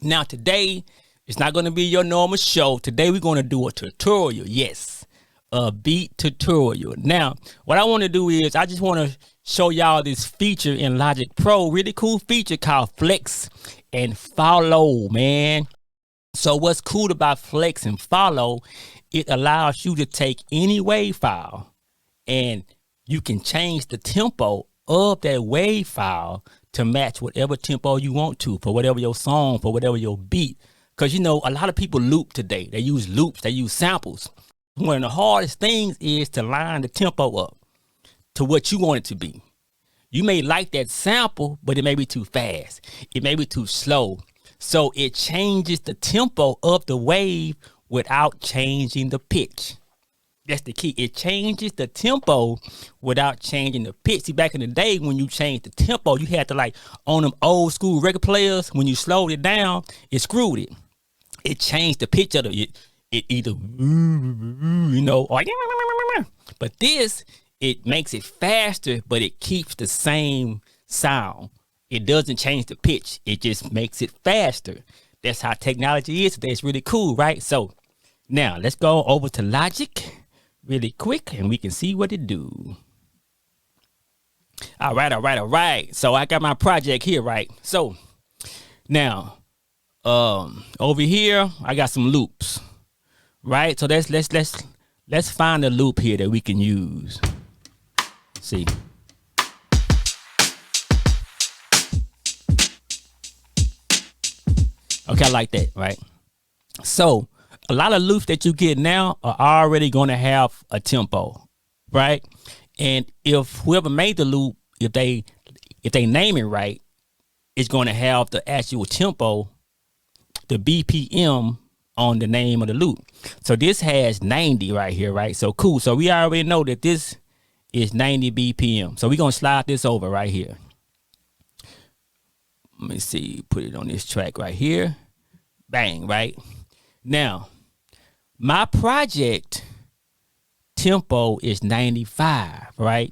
Now today, it's not going to be your normal show. Today we're going to do a tutorial. Yes, a beat tutorial. Now, what I want to do is I just want to show y'all this feature in Logic Pro. Really cool feature called flex and follow, man. So what's cool about flex and follow, it allows you to take any wave file and you can change the tempo of that wave file to match whatever tempo you want to, for whatever your song, for whatever your beat. Because, you know, a lot of people loop today. They use loops, they use samples. One of the hardest things is to line the tempo up to what you want it to be. You may like that sample, but it may be too fast. It may be too slow. So it changes the tempo of the wave without changing the pitch. That's the key. It changes the tempo without changing the pitch. See, back in the day when you changed the tempo, you had to, like, on them old school record players, when you slowed it down, it screwed it. It changed the pitch of it. It either, you know, or, but this, it makes it faster, but it keeps the same sound. It doesn't change the pitch. It just makes it faster. That's how technology is today. It's really cool, right? So now let's go over to Logic really quick and we can see what it do. All right. So I got my project here, right? So now over here I got some loops, right? So let's find a loop here that we can use. Let's see. Okay, I like that, right? So a lot of loops that you get now are already going to have a tempo, right? And if whoever made the loop, if they name it right, it's going to have the actual tempo, the BPM on the name of the loop. So this has 90 right here, right? So cool. So we already know that this is 90 BPM. So we're going to slide this over right here. Let me see, put it on this track right here. Bang, right? Now, my project tempo is 95, right?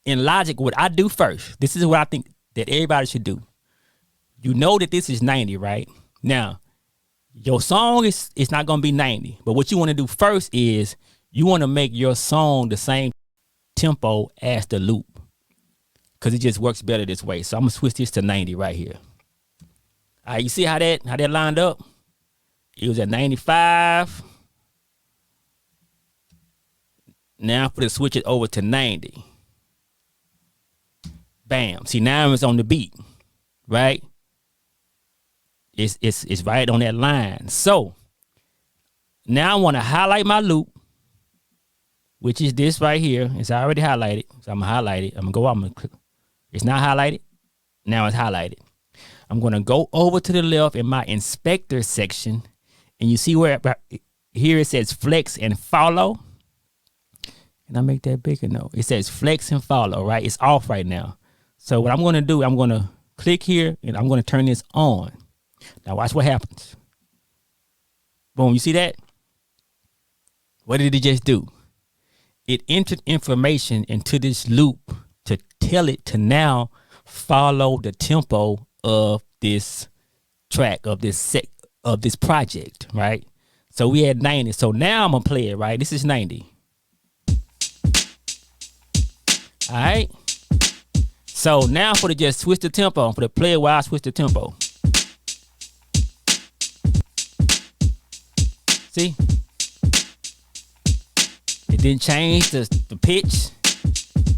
In Logic, what I do first, this is what I think that everybody should do. You know that this is 90, right? Now, your song is not going to be 90, but what you want to do first is you want to make your song the same tempo as the loop, because it just works better this way. So I'm going to switch this to 90 right here. All right, you see how that lined up? It was at 95. Now I'm going to switch it over to 90. Bam. See, now it's on the beat, right? It's right on that line. So now I want to highlight my loop, which is this right here. It's already highlighted. So I'm going to highlight it. I'm going to click. It's not highlighted. Now it's highlighted. I'm going to go over to the left in my inspector section. And you see where here it says flex and follow. And I make that bigger? No, it says flex and follow, right? It's off right now. So what I'm going to do, I'm going to click here and I'm going to turn this on. Now watch what happens. Boom, you see that? What did it just do? It entered information into this loop to tell it to now follow the tempo of this track, of this project, right? So we had 90. So now I'm gonna play it, right? This is 90. All right. So now for the just switch the tempo, for the play it while I switch the tempo. See? It didn't change the pitch.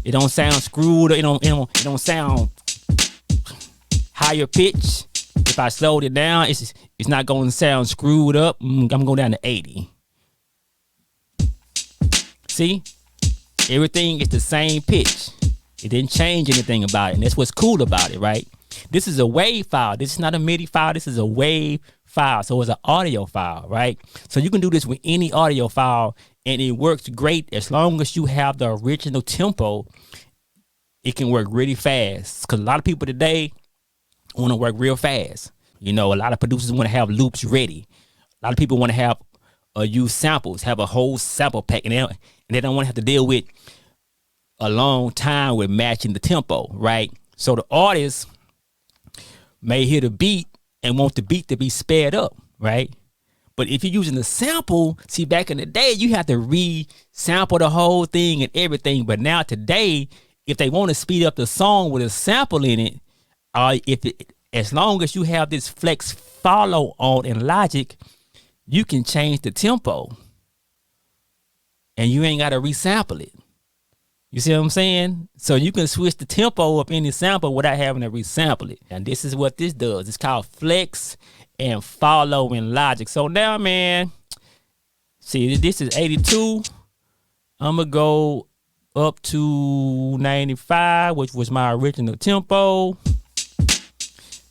It don't sound screwed. It don't sound higher pitch. If I slowed it down, it's not going to sound screwed up. I'm going down to 80. See? Everything is the same pitch. It didn't change anything about it. And that's what's cool about it, right? This is a wave file. This is not a MIDI file. This is a wave file. So it's an audio file, right? So you can do this with any audio file and it works great as long as you have the original tempo. It can work really fast because a lot of people today want to work real fast. You know, a lot of producers want to have loops ready. A lot of people want to have use samples, have a whole sample pack, and they don't want to have to deal with a long time with matching the tempo, right? So the artist may hear the beat and want the beat to be sped up, right? But if you're using the sample, see, back in the day, you have to re-sample the whole thing and everything. But now today, if they want to speed up the song with a sample in it, as long as you have this flex follow on in Logic, you can change the tempo and you ain't got to resample it. You see what I'm saying? So you can switch the tempo of any sample without having to resample it. And this is what this does. It's called flex and follow in Logic. So now, man, see, this is 82. I'm going to go up to 95, which was my original tempo.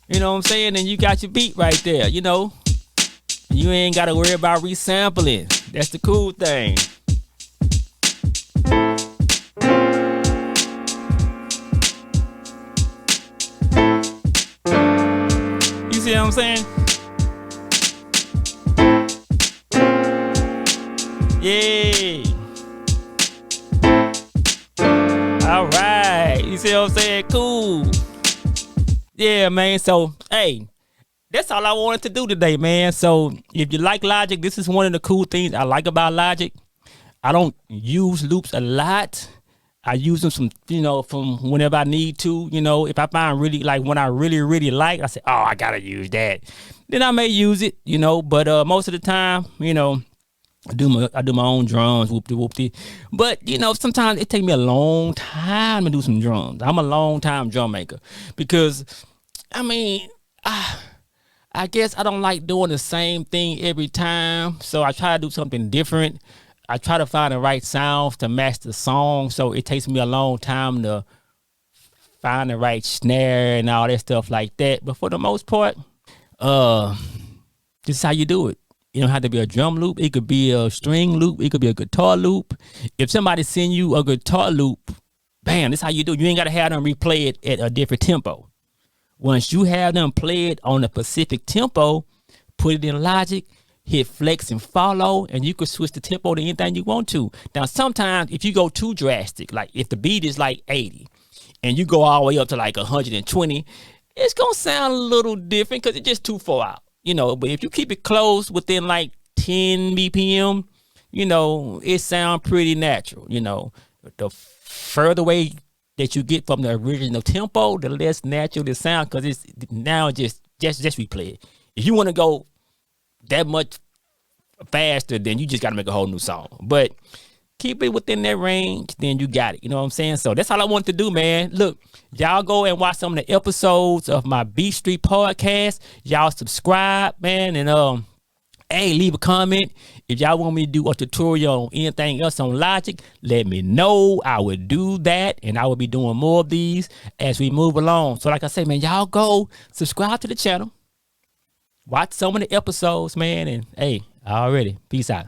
You know what I'm saying? And you got your beat right there, you know. You ain't got to worry about resampling. That's the cool thing. You see what I'm saying? Yeah. All right. You see what I'm saying? Cool. Yeah, man. So, hey, that's all I wanted to do today, man. So, if you like Logic, this is one of the cool things I like about Logic. I don't use loops a lot. I use them from whenever I need to. You know, if I find really like when I really like, I say, oh, I gotta use that. Then I may use it, you know. But most of the time, you know, I do my own drums, whoop-de-whoop-de. But, you know, sometimes it takes me a long time to do some drums. I'm a long time drum maker because, I mean, I guess I don't like doing the same thing every time. So I try to do something different. I try to find the right sounds to match the song. So it takes me a long time to find the right snare and all that stuff like that. But for the most part, this is how you do it. It don't have to be a drum loop. It could be a string loop. It could be a guitar loop. If somebody send you a guitar loop, bam, this is how you do it. You ain't got to have them replay it at a different tempo. Once you have them play it on a specific tempo, put it in Logic, hit flex and follow, and you can switch the tempo to anything you want to. Now, sometimes if you go too drastic, like if the beat is like 80 and you go all the way up to like 120, it's going to sound a little different because it's just too far out. You know, but if you keep it close within like 10 BPM, you know, it sounds pretty natural. You know, the further away that you get from the original tempo, the less natural it sounds because it's now just replay it. If you want to go that much faster, then you just got to make a whole new song. But keep it within that range, then you got it. You know what I'm saying? So that's all I want to do, man. Look, y'all go and watch some of the episodes of my BeatStreet Podcast. Y'all subscribe, man, and hey, leave a comment. If y'all want me to do a tutorial on anything else on Logic, let me know. I will do that, and I will be doing more of these as we move along. So like I say, man, y'all go subscribe to the channel. Watch some of the episodes, man, and hey, already. Peace out.